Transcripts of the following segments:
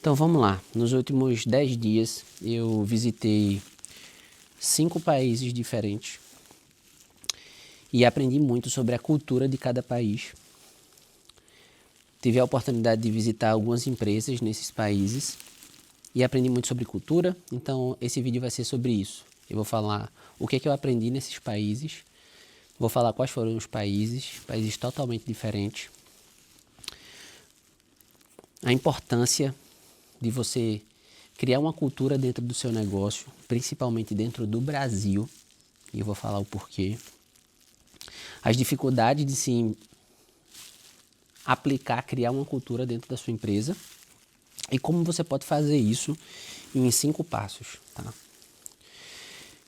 Então vamos lá, nos últimos 10 dias eu visitei 5 países diferentes e aprendi muito sobre a cultura de cada país. Tive a oportunidade de visitar algumas empresas nesses países e aprendi muito sobre cultura, então esse vídeo vai ser sobre isso. Eu vou falar o que eu aprendi nesses países, vou falar quais foram os países totalmente diferentes, a importância de você criar uma cultura dentro do seu negócio, principalmente dentro do Brasil, e eu vou falar o porquê. As dificuldades de se aplicar, criar uma cultura dentro da sua empresa e como você pode fazer isso em 5 passos, tá?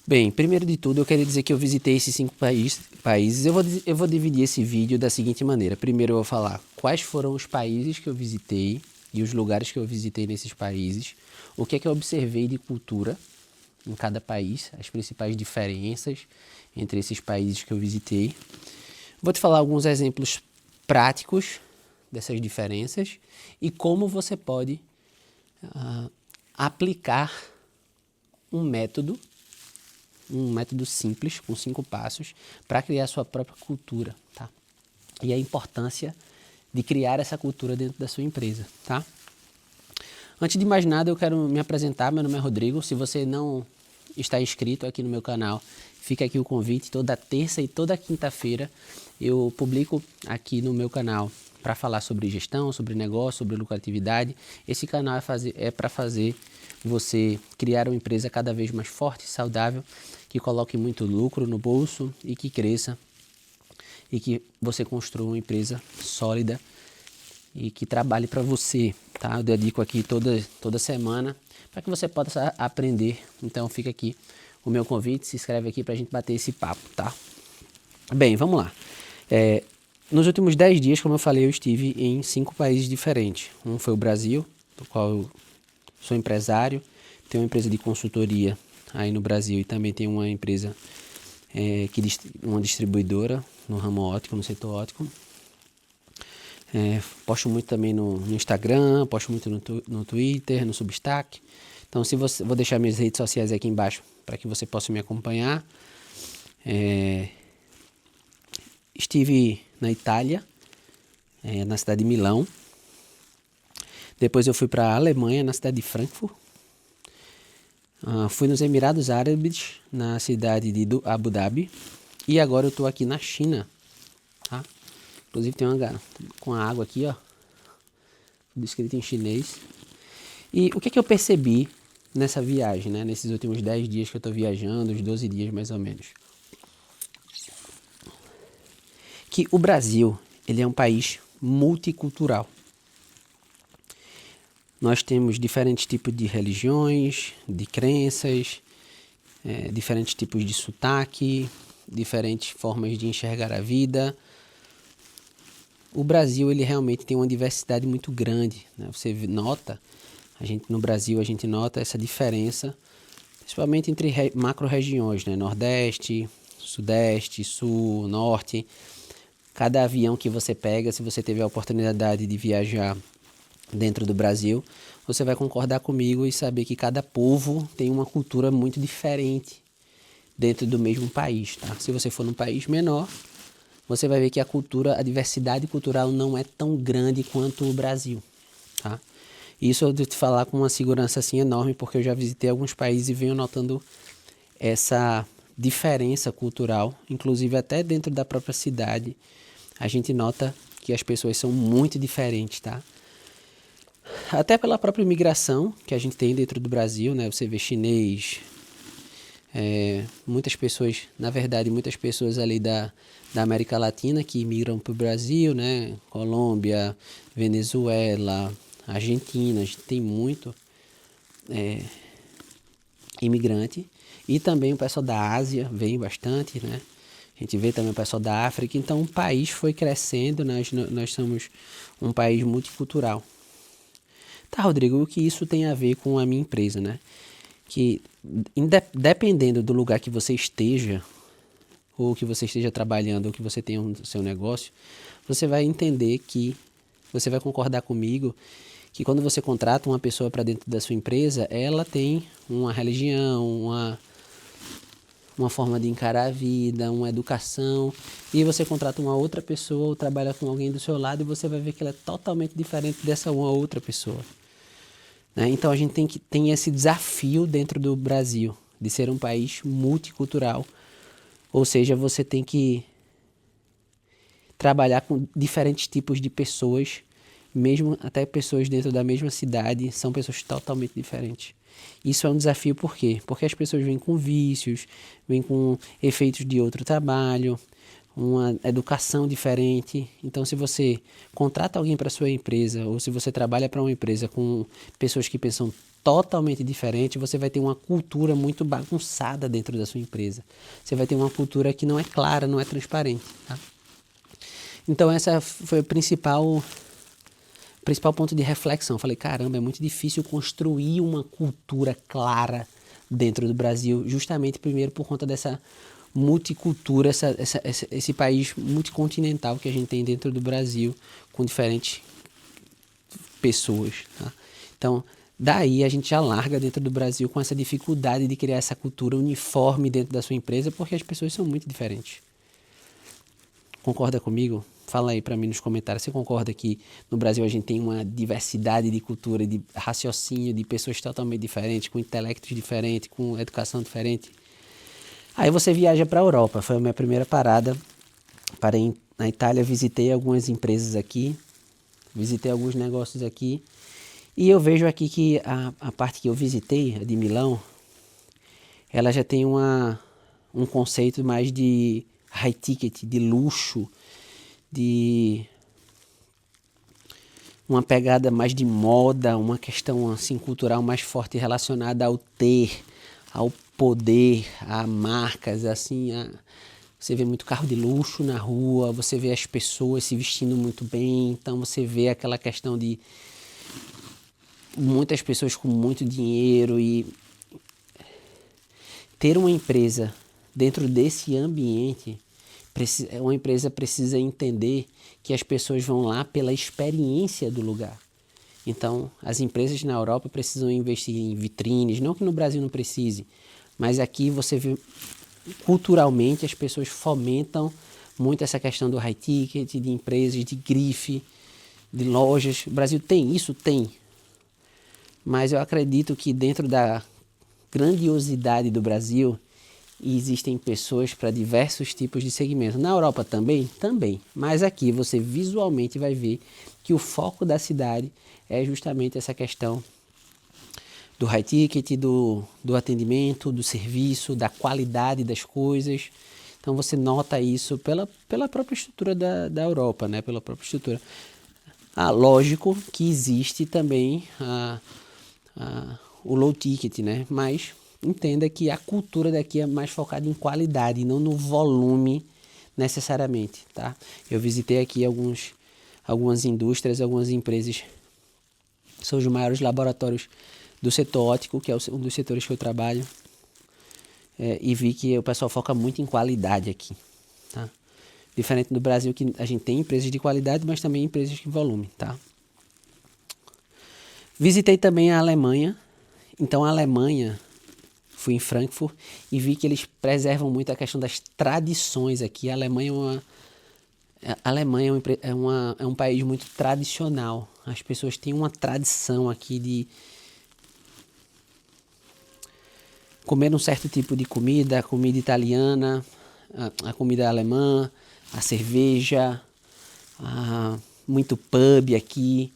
Bem, primeiro de tudo eu quero dizer que eu visitei esses 5 países. Eu vou dividir esse vídeo da seguinte maneira. Primeiro eu vou falar quais foram os países que eu visitei e os lugares que eu visitei nesses países, o que é que eu observei de cultura em cada país, as principais diferenças entre esses países que eu visitei. Vou te falar alguns exemplos práticos dessas diferenças e como você pode aplicar um método simples, com 5 passos, para criar a sua própria cultura, tá? E a importância de criar essa cultura dentro da sua empresa, tá? Antes de mais nada, eu quero me apresentar. Meu nome é Rodrigo. Se você não está inscrito aqui no meu canal, fica aqui o convite. Toda terça e toda quinta-feira eu publico aqui no meu canal para falar sobre gestão, sobre negócio, sobre lucratividade. Esse canal é para fazer você criar uma empresa cada vez mais forte e saudável, que coloque muito lucro no bolso e que cresça e que você construa uma empresa sólida e que trabalhe para você, tá? Eu dedico aqui toda semana para que você possa aprender. Então fica aqui o meu convite, se inscreve aqui para a gente bater esse papo, tá? Bem, vamos lá. Nos últimos 10 dias, como eu falei, eu estive em 5 países diferentes. Um foi o Brasil, do qual eu sou empresário, tenho uma empresa de consultoria aí no Brasil e também tenho uma empresa, uma distribuidora no ramo óptico, no setor óptico. Posto muito também no Instagram, posto muito no Twitter, no Substack. Então, vou deixar minhas redes sociais aqui embaixo para que você possa me acompanhar. Estive na Itália, na cidade de Milão. Depois eu fui para a Alemanha, na cidade de Frankfurt. Fui nos Emirados Árabes, na cidade de Abu Dhabi. E agora eu estou aqui na China, tá? Inclusive tem uma com a água aqui, ó, tudo escrito em chinês. E o que eu percebi nessa viagem, né? Nesses últimos 10 dias que eu estou viajando, uns 12 dias mais ou menos. Que o Brasil, ele é um país multicultural. Nós temos diferentes tipos de religiões, de crenças, diferentes tipos de sotaque, diferentes formas de enxergar a vida. O Brasil, ele realmente tem uma diversidade muito grande, né? Você nota, no Brasil a gente nota essa diferença, principalmente entre macro-regiões, né? Nordeste, Sudeste, Sul, Norte. Cada avião que você pega, se você teve a oportunidade de viajar dentro do Brasil, você vai concordar comigo e saber que cada povo tem uma cultura muito diferente dentro do mesmo país, tá? Se você for num país menor, você vai ver que a diversidade cultural não é tão grande quanto o Brasil, tá? Isso eu devo te falar com uma segurança assim enorme, porque eu já visitei alguns países e venho notando essa diferença cultural, inclusive até dentro da própria cidade, a gente nota que as pessoas são muito diferentes, tá? Até pela própria imigração que a gente tem dentro do Brasil, né? Você vê chinês, muitas pessoas ali da América Latina que migram para o Brasil, né? Colômbia, Venezuela, Argentina, a gente tem muito imigrante. E também o pessoal da Ásia vem bastante, né? A gente vê também o pessoal da África. Então o país foi crescendo, nós somos um país multicultural. Tá, Rodrigo, o que isso tem a ver com a minha empresa, né? Que dependendo do lugar que você esteja, ou que você esteja trabalhando, ou que você tenha o seu negócio, você vai entender você vai concordar comigo que quando você contrata uma pessoa para dentro da sua empresa, ela tem uma religião, uma forma de encarar a vida, uma educação, e você contrata uma outra pessoa ou trabalha com alguém do seu lado e você vai ver que ela é totalmente diferente dessa uma outra pessoa. Né? Então a gente tem esse desafio dentro do Brasil, de ser um país multicultural, ou seja, você tem que trabalhar com diferentes tipos de pessoas, mesmo até pessoas dentro da mesma cidade, são pessoas totalmente diferentes. Isso é um desafio por quê? Porque as pessoas vêm com vícios, vêm com efeitos de outro trabalho, uma educação diferente. Então, se você contrata alguém para sua empresa, ou se você trabalha para uma empresa com pessoas que pensam totalmente diferente, você vai ter uma cultura muito bagunçada dentro da sua empresa. Você vai ter uma cultura que não é clara, não é transparente. Tá? Então, essa foi o principal ponto de reflexão. Falei, caramba, é muito difícil construir uma cultura clara dentro do Brasil, justamente primeiro por conta dessa multicultura, esse país multicontinental que a gente tem dentro do Brasil, com diferentes pessoas. Tá? Então, daí a gente já larga dentro do Brasil com essa dificuldade de criar essa cultura uniforme dentro da sua empresa, porque as pessoas são muito diferentes. Concorda comigo? Fala aí para mim nos comentários. Você concorda que no Brasil a gente tem uma diversidade de cultura, de raciocínio, de pessoas totalmente diferentes, com intelectos diferentes, com educação diferente? Aí você viaja para a Europa. Foi a minha primeira parada. Parei na Itália, visitei algumas empresas aqui, visitei alguns negócios aqui. E eu vejo aqui que a parte que eu visitei, a de Milão, ela já tem um conceito mais de high ticket, de luxo, de uma pegada mais de moda, uma questão assim cultural mais forte relacionada ao ter, ao poder, a marcas, assim, você vê muito carro de luxo na rua, você vê as pessoas se vestindo muito bem, então você vê aquela questão de muitas pessoas com muito dinheiro e ter uma empresa dentro desse ambiente. Uma empresa precisa entender que as pessoas vão lá pela experiência do lugar. Então, as empresas na Europa precisam investir em vitrines, não que no Brasil não precise, mas aqui você vê, culturalmente, as pessoas fomentam muito essa questão do high ticket, de empresas, de grife, de lojas. O Brasil tem isso? Tem. Mas eu acredito que dentro da grandiosidade do Brasil, e existem pessoas para diversos tipos de segmentos. Na Europa também? Também. Mas aqui você visualmente vai ver que o foco da cidade é justamente essa questão do high ticket, do atendimento, do serviço, da qualidade das coisas. Então você nota isso pela própria estrutura da Europa, né? Pela própria estrutura. Lógico que existe também o low ticket, né? Mas entenda que a cultura daqui é mais focada em qualidade, não no volume necessariamente, tá? Eu visitei aqui algumas indústrias, algumas empresas, são os maiores laboratórios do setor óptico, que é um dos setores que eu trabalho, e vi que o pessoal foca muito em qualidade aqui, tá? Diferente do Brasil, que a gente tem empresas de qualidade, mas também empresas de volume, tá? Visitei também a Alemanha. Então a Alemanha, fui em Frankfurt e vi que eles preservam muito a questão das tradições aqui. A Alemanha é um país muito tradicional. As pessoas têm uma tradição aqui de comer um certo tipo de comida, a comida italiana, a comida alemã, a cerveja, muito pub aqui.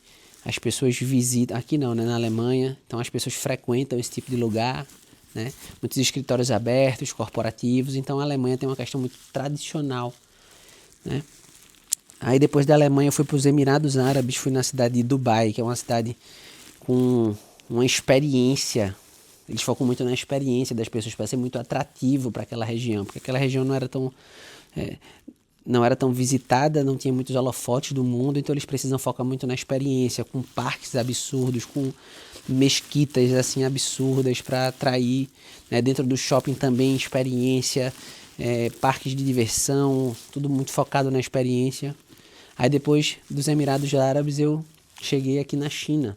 As pessoas visitam, aqui não, né, na Alemanha, então as pessoas frequentam esse tipo de lugar, né? Muitos escritórios abertos, corporativos, então a Alemanha tem uma questão muito tradicional, né? Aí depois da Alemanha eu fui para os Emirados Árabes, fui na cidade de Dubai, que é uma cidade com uma experiência, eles focam muito na experiência das pessoas, para ser muito atrativo para aquela região, porque aquela região não era tão visitada, não tinha muitos holofotes do mundo, então eles precisam focar muito na experiência, com parques absurdos, com mesquitas assim absurdas para atrair, né? Dentro do shopping também experiência, parques de diversão, tudo muito focado na experiência. Aí depois dos Emirados Árabes eu cheguei aqui na China.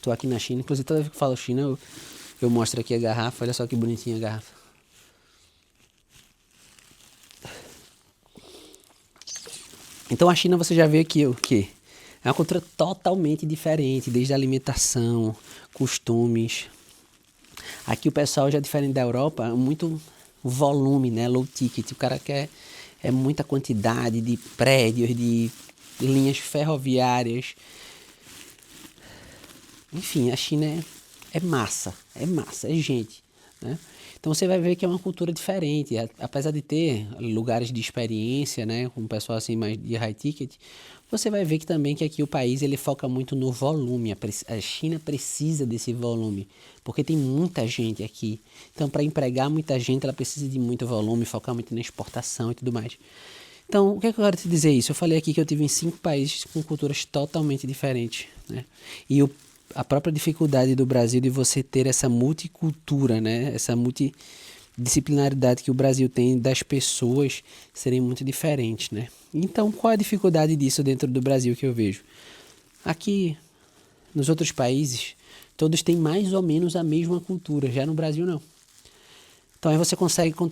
Tô aqui na China, inclusive toda vez que eu falo China, eu mostro aqui a garrafa, olha só que bonitinha a garrafa. Então a China você já vê aqui o quê? É uma cultura totalmente diferente, desde a alimentação, costumes. Aqui o pessoal já é diferente da Europa, é muito volume, né? Low ticket. O cara quer muita quantidade de prédios, de linhas ferroviárias. Enfim, a China é massa, é gente, né? Então você vai ver que é uma cultura diferente, apesar de ter lugares de experiência, né, com o pessoal assim mais de high ticket, você vai ver que também que aqui o país ele foca muito no volume, a China precisa desse volume, porque tem muita gente aqui, então para empregar muita gente ela precisa de muito volume, focar muito na exportação e tudo mais. Então, o que é que eu quero te dizer isso? Eu falei aqui que eu tive em 5 países com culturas totalmente diferentes, né? E a própria dificuldade do Brasil de você ter essa multicultura, né? Essa multidisciplinaridade que o Brasil tem das pessoas serem muito diferentes, né? Então, qual é a dificuldade disso dentro do Brasil que eu vejo? Aqui, nos outros países, todos têm mais ou menos a mesma cultura, já no Brasil não. Então aí você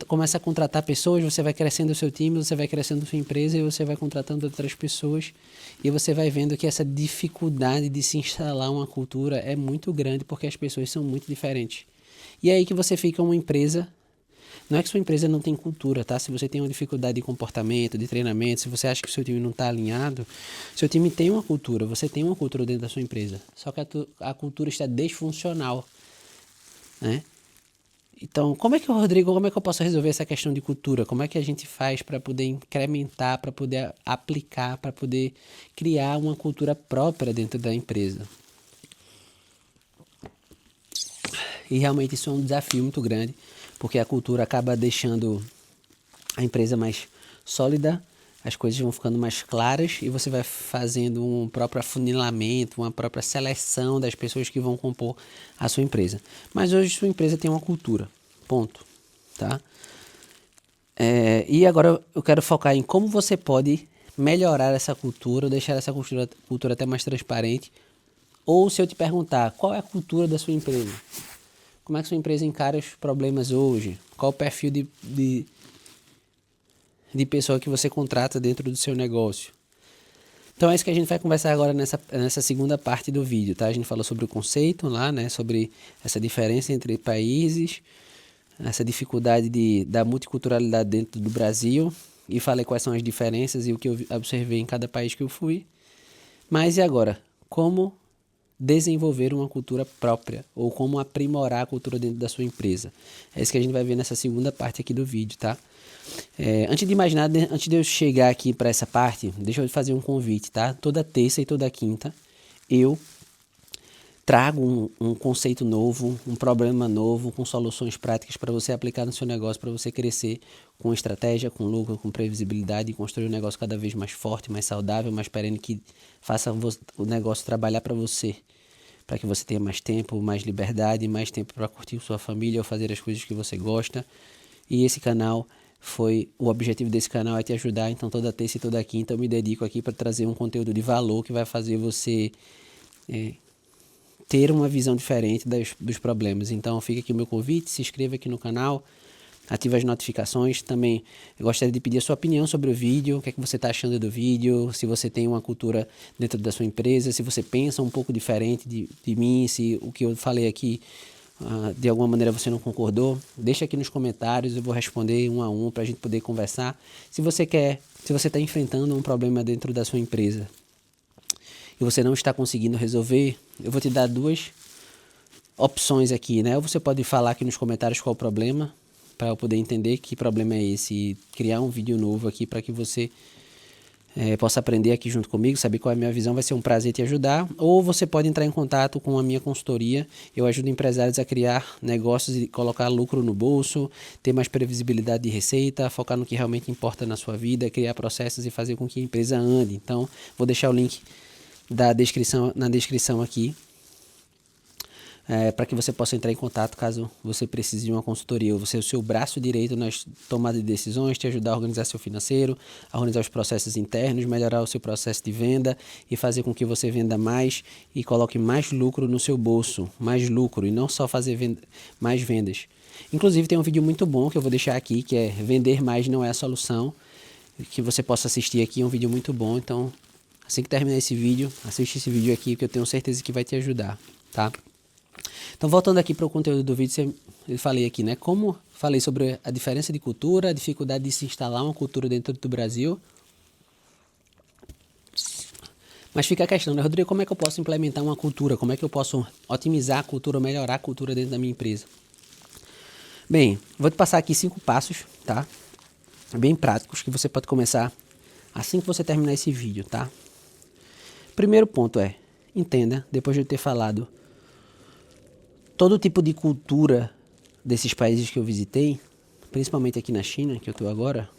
começa a contratar pessoas, você vai crescendo o seu time, você vai crescendo a sua empresa e você vai contratando outras pessoas e você vai vendo que essa dificuldade de se instalar uma cultura é muito grande porque as pessoas são muito diferentes. E é aí que você fica uma empresa, não é que sua empresa não tem cultura, tá? Se você tem uma dificuldade de comportamento, de treinamento, se você acha que o seu time não está alinhado, seu time tem uma cultura, você tem uma cultura dentro da sua empresa, só que a cultura está disfuncional, né? Então, como é que eu posso resolver essa questão de cultura? Como é que a gente faz para poder incrementar, para poder aplicar, para poder criar uma cultura própria dentro da empresa? E realmente isso é um desafio muito grande, porque a cultura acaba deixando a empresa mais sólida, as coisas vão ficando mais claras e você vai fazendo um próprio afunilamento, uma própria seleção das pessoas que vão compor a sua empresa. Mas hoje sua empresa tem uma cultura, ponto, tá? E agora eu quero focar em como você pode melhorar essa cultura, deixar essa cultura até mais transparente. Ou se eu te perguntar, qual é a cultura da sua empresa? Como é que sua empresa encara os problemas hoje? Qual o perfil de pessoa que você contrata dentro do seu negócio? Então é isso que a gente vai conversar agora nessa segunda parte do vídeo, tá? A gente falou sobre o conceito lá, né? Sobre essa diferença entre países, essa dificuldade da multiculturalidade dentro do Brasil e falei quais são as diferenças e o que eu observei em cada país que eu fui. Mas e agora? Como desenvolver uma cultura própria ou como aprimorar a cultura dentro da sua empresa? É isso que a gente vai ver nessa segunda parte aqui do vídeo, tá? Antes de mais nada, antes de eu chegar aqui para essa parte, deixa eu fazer um convite, tá? Toda terça e toda quinta eu trago um conceito novo, um problema novo, com soluções práticas para você aplicar no seu negócio, para você crescer com estratégia, com lucro, com previsibilidade e construir um negócio cada vez mais forte, mais saudável, mais perene, que faça o negócio trabalhar para você, para que você tenha mais tempo, mais liberdade, mais tempo para curtir sua família ou fazer as coisas que você gosta. E esse canal o objetivo desse canal é te ajudar, então toda terça e toda quinta eu me dedico aqui para trazer um conteúdo de valor que vai fazer você ter uma visão diferente dos problemas. Então fica aqui o meu convite, se inscreva aqui no canal, ative as notificações. Também eu gostaria de pedir a sua opinião sobre o vídeo, o que é que você está achando do vídeo, se você tem uma cultura dentro da sua empresa, se você pensa um pouco diferente de mim, se o que eu falei aqui de alguma maneira você não concordou, deixa aqui nos comentários, eu vou responder um a um para a gente poder conversar. Se você está enfrentando um problema dentro da sua empresa e você não está conseguindo resolver, eu vou te dar 2 opções aqui, né? Ou você pode falar aqui nos comentários qual o problema, para eu poder entender que problema é esse e criar um vídeo novo aqui para que você possa aprender aqui junto comigo, saber qual é a minha visão, vai ser um prazer te ajudar. Ou você pode entrar em contato com a minha consultoria, eu ajudo empresários a criar negócios e colocar lucro no bolso, ter mais previsibilidade de receita, focar no que realmente importa na sua vida, criar processos e fazer com que a empresa ande. Então, vou deixar o link na descrição aqui. para que você possa entrar em contato caso você precise de uma consultoria. Você é o seu braço direito nas tomadas de decisões, te ajudar a organizar seu financeiro, a organizar os processos internos, melhorar o seu processo de venda e fazer com que você venda mais e coloque mais lucro no seu bolso, mais lucro, e não só fazer mais vendas. Inclusive tem um vídeo muito bom que eu vou deixar aqui, que é Vender Mais Não É a Solução, que você possa assistir aqui, é um vídeo muito bom. Então, assim que terminar esse vídeo, assiste esse vídeo aqui, que eu tenho certeza que vai te ajudar, tá? Então, voltando aqui para o conteúdo do vídeo, eu falei aqui, né? Como falei sobre a diferença de cultura, a dificuldade de se instalar uma cultura dentro do Brasil. Mas fica a questão, né, Rodrigo, como é que eu posso implementar uma cultura? Como é que eu posso otimizar a cultura, melhorar a cultura dentro da minha empresa? Bem, vou te passar aqui 5 passos, tá? Bem práticos, que você pode começar assim que você terminar esse vídeo, tá? Primeiro ponto é, entenda, depois de eu ter falado todo tipo de cultura desses países que eu visitei, principalmente aqui na China, que eu estou agora,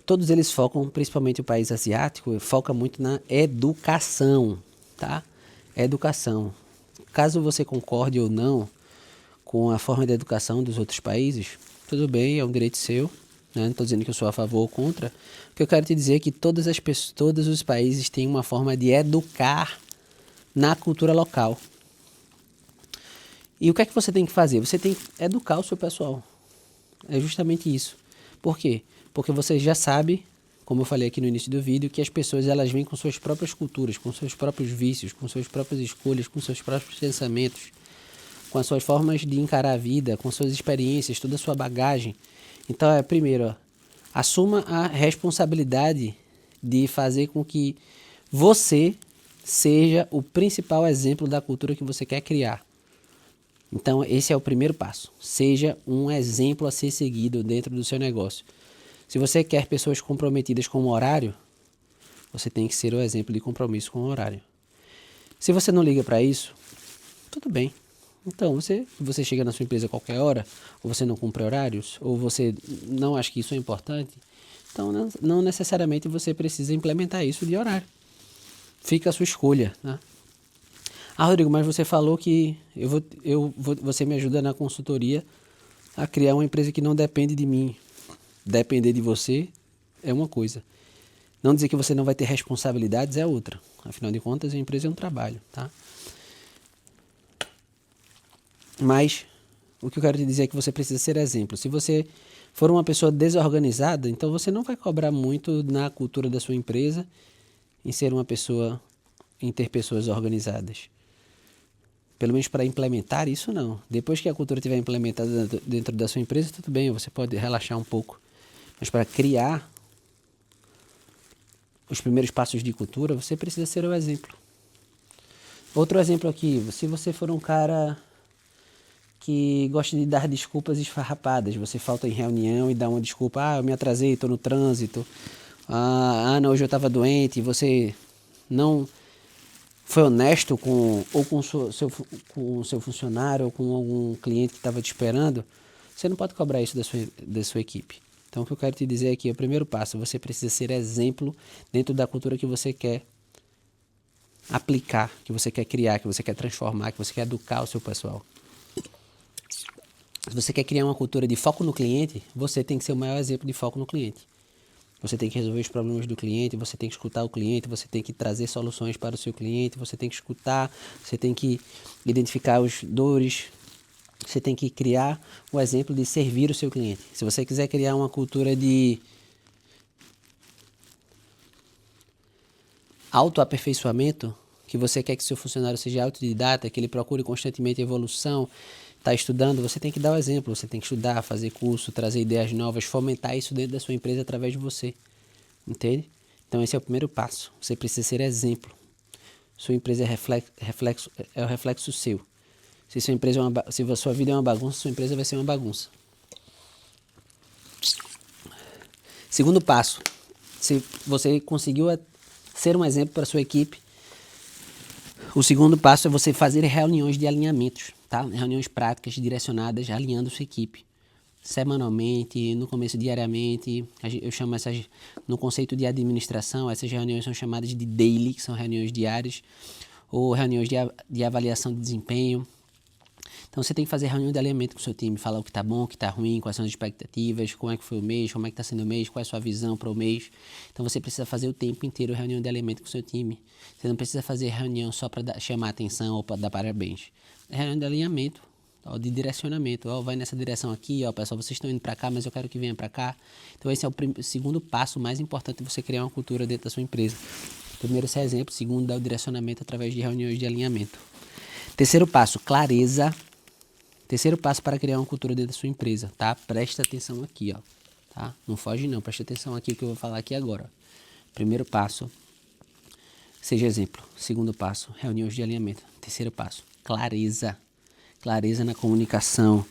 todos eles focam, principalmente o país asiático, foca muito na educação, tá? Educação. Caso você concorde ou não com a forma de educação dos outros países, tudo bem, é um direito seu, né? Não estou dizendo que eu sou a favor ou contra. O que eu quero te dizer é que todos os países têm uma forma de educar na cultura local. E o que é que você tem que fazer? Você tem que educar o seu pessoal. É justamente isso. Por quê? Porque você já sabe, como eu falei aqui no início do vídeo, que as pessoas elas vêm com suas próprias culturas, com seus próprios vícios, com suas próprias escolhas, com seus próprios pensamentos, com as suas formas de encarar a vida, com suas experiências, toda a sua bagagem. Então, primeiro, assuma a responsabilidade de fazer com que você seja o principal exemplo da cultura que você quer criar. Então, esse é o primeiro passo. Seja um exemplo a ser seguido dentro do seu negócio. Se você quer pessoas comprometidas com o horário, você tem que ser o exemplo de compromisso com o horário. Se você não liga para isso, tudo bem. Então, você chega na sua empresa a qualquer hora, ou você não cumpre horários, ou você não acha que isso é importante, então não necessariamente você precisa implementar isso de horário. Fica a sua escolha, né? Ah, Rodrigo, mas você falou que você me ajuda na consultoria a criar uma empresa que não depende de mim. Depender de você é uma coisa. Não dizer que você não vai ter responsabilidades é outra. Afinal de contas, a empresa é um trabalho, tá? Mas o que eu quero te dizer é que você precisa ser exemplo. Se você for uma pessoa desorganizada, então você não vai cobrar muito na cultura da sua empresa em ter pessoas organizadas. Pelo menos para implementar isso, não. Depois que a cultura estiver implementada dentro da sua empresa, tudo bem, você pode relaxar um pouco. Mas para criar os primeiros passos de cultura, você precisa ser o exemplo. Outro exemplo aqui, se você for um cara que gosta de dar desculpas esfarrapadas, você falta em reunião e dá uma desculpa, eu me atrasei, estou no trânsito, não, hoje eu estava doente, e você não foi honesto com o seu funcionário ou com algum cliente que estava te esperando, você não pode cobrar isso da sua equipe. Então, o que eu quero te dizer aqui é o primeiro passo. Você precisa ser exemplo dentro da cultura que você quer aplicar, que você quer criar, que você quer transformar, que você quer educar o seu pessoal. Se você quer criar uma cultura de foco no cliente, você tem que ser o maior exemplo de foco no cliente. Você tem que resolver os problemas do cliente, você tem que escutar o cliente, você tem que trazer soluções para o seu cliente, você tem que escutar, você tem que identificar as dores, você tem que criar o exemplo de servir o seu cliente. Se você quiser criar uma cultura de autoaperfeiçoamento, que você quer que seu funcionário seja autodidata, que ele procure constantemente evolução, está estudando, você tem que dar o exemplo, você tem que estudar, fazer curso, trazer ideias novas, fomentar isso dentro da sua empresa através de você, entende? Então esse é o primeiro passo, você precisa ser exemplo. Sua empresa é o reflexo seu. Se a sua vida é uma bagunça, sua empresa vai ser uma bagunça. Segundo passo, se você conseguiu ser um exemplo para a sua equipe, o segundo passo é você fazer reuniões de alinhamentos, tá? Reuniões práticas direcionadas, alinhando sua equipe. Semanalmente, no começo diariamente, eu chamo essas, no conceito de administração, essas reuniões são chamadas de daily, que são reuniões diárias, ou reuniões de avaliação de desempenho. Então você tem que fazer reunião de alinhamento com o seu time, falar o que está bom, o que está ruim, quais são as expectativas, como é que foi o mês, como é que está sendo o mês, qual é a sua visão para o mês. Então você precisa fazer o tempo inteiro reunião de alinhamento com o seu time. Você não precisa fazer reunião só para chamar atenção ou para dar parabéns. É reunião de alinhamento, de direcionamento. Vai nessa direção aqui, pessoal, vocês estão indo para cá, mas eu quero que venha para cá. Então esse é o segundo passo mais importante de você criar uma cultura dentro da sua empresa. Primeiro, esse é exemplo. Segundo, dá o direcionamento através de reuniões de alinhamento. Terceiro passo, clareza. Terceiro passo para criar uma cultura dentro da sua empresa, tá? Presta atenção aqui, tá? Não foge não, presta atenção aqui que eu vou falar aqui agora. Primeiro passo, seja exemplo. Segundo passo, reuniões de alinhamento. Terceiro passo, clareza. Clareza na comunicação.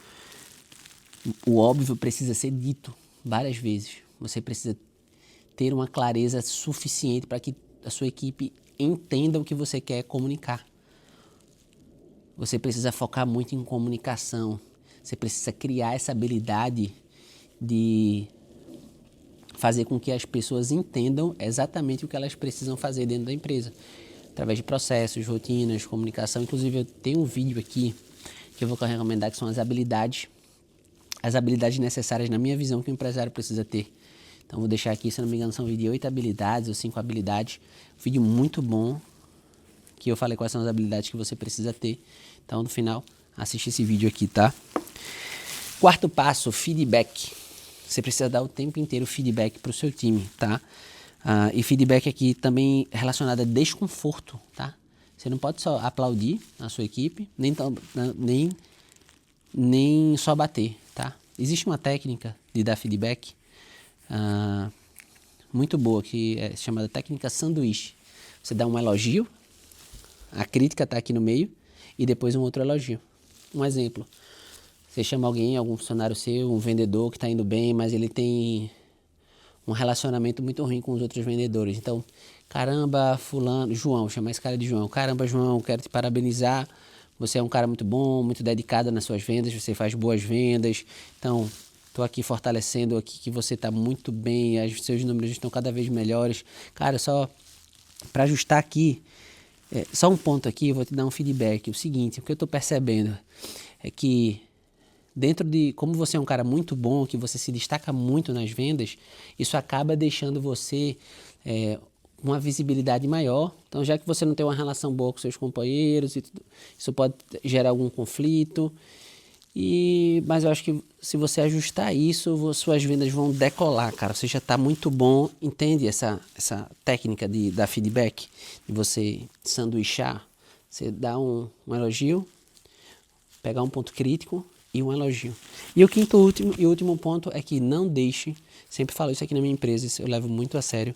O óbvio precisa ser dito várias vezes. Você precisa ter uma clareza suficiente para que a sua equipe entenda o que você quer comunicar. Você precisa focar muito em comunicação. Você precisa criar essa habilidade de fazer com que as pessoas entendam exatamente o que elas precisam fazer dentro da empresa. Através de processos, rotinas, comunicação. Inclusive, eu tenho um vídeo aqui que eu vou recomendar, que são as habilidades necessárias, na minha visão, que o empresário precisa ter. Então, vou deixar aqui, se não me engano, são um vídeo de 8 habilidades ou 5 habilidades. Um vídeo muito bom, que eu falei quais são as habilidades que você precisa ter. Então, no final, assiste esse vídeo aqui, tá? Quarto passo, feedback. Você precisa dar o tempo inteiro feedback para o seu time, tá? E feedback aqui também relacionado a desconforto, tá? Você não pode só aplaudir a sua equipe, nem só bater, tá? Existe uma técnica de dar feedback muito boa, que é chamada técnica sanduíche. Você dá um elogio, a crítica está aqui no meio, e depois um outro elogio. Um exemplo, você chama algum funcionário seu, um vendedor que está indo bem, mas ele tem um relacionamento muito ruim com os outros vendedores. Então, caramba, fulano, João, chama esse cara de João. Caramba, João, quero te parabenizar. Você é um cara muito bom, muito dedicado nas suas vendas, você faz boas vendas. Então, estou aqui fortalecendo aqui que você está muito bem, os seus números estão cada vez melhores. Cara, só para ajustar aqui, só um ponto aqui, eu vou te dar um feedback. O seguinte, o que eu estou percebendo é que dentro de, como você é um cara muito bom, que você se destaca muito nas vendas, isso acaba deixando você uma visibilidade maior. Então, já que você não tem uma relação boa com seus companheiros, isso pode gerar algum conflito. Mas eu acho que se você ajustar isso, suas vendas vão decolar, cara. Você já está muito bom, entende essa técnica de dar feedback, de você sanduichar. Você dá um elogio, pegar um ponto crítico e um elogio. E o quinto e último ponto é que não deixe, sempre falo isso aqui na minha empresa, isso eu levo muito a sério,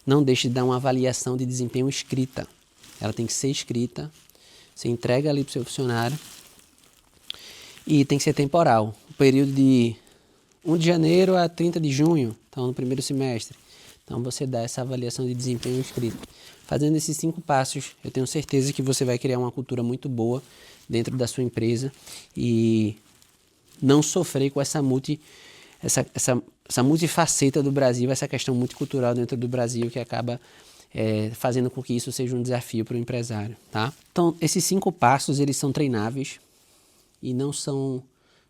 não deixe de dar uma avaliação de desempenho escrita. Ela tem que ser escrita, você entrega ali para o seu funcionário, e tem que ser temporal. O período de 1 de janeiro a 30 de junho, então no primeiro semestre. Então você dá essa avaliação de desempenho escrito. Fazendo esses 5 passos, eu tenho certeza que você vai criar uma cultura muito boa dentro da sua empresa e não sofrer com essa multifaceta do Brasil, essa questão multicultural dentro do Brasil que acaba fazendo com que isso seja um desafio para o empresário, tá? Então, esses 5 passos, eles são treináveis e não são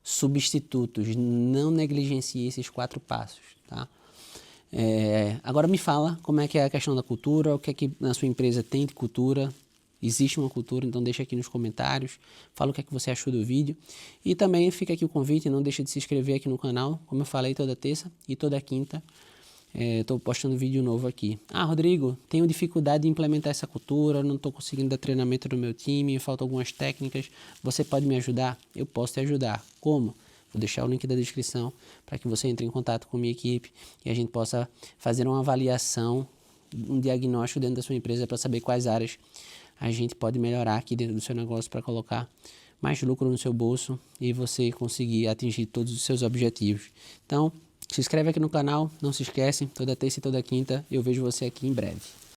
substitutos. Não negligencie esses 4 passos, tá? Agora me fala como é que é a questão da cultura, o que é que na sua empresa tem de cultura. Existe uma cultura, então deixa aqui nos comentários, fala o que é que você achou do vídeo. E também fica aqui o convite, não deixa de se inscrever aqui no canal, como eu falei, toda terça e toda quinta. Estou postando vídeo novo aqui. Rodrigo, tenho dificuldade de implementar essa cultura, não estou conseguindo dar treinamento no meu time, faltam algumas técnicas, você pode me ajudar? Eu posso te ajudar. Como? Vou deixar o link da descrição para que você entre em contato com a minha equipe e a gente possa fazer uma avaliação, um diagnóstico dentro da sua empresa para saber quais áreas a gente pode melhorar aqui dentro do seu negócio para colocar mais lucro no seu bolso e você conseguir atingir todos os seus objetivos. Então, se inscreve aqui no canal, não se esquece, toda terça e toda quinta eu vejo você aqui em breve.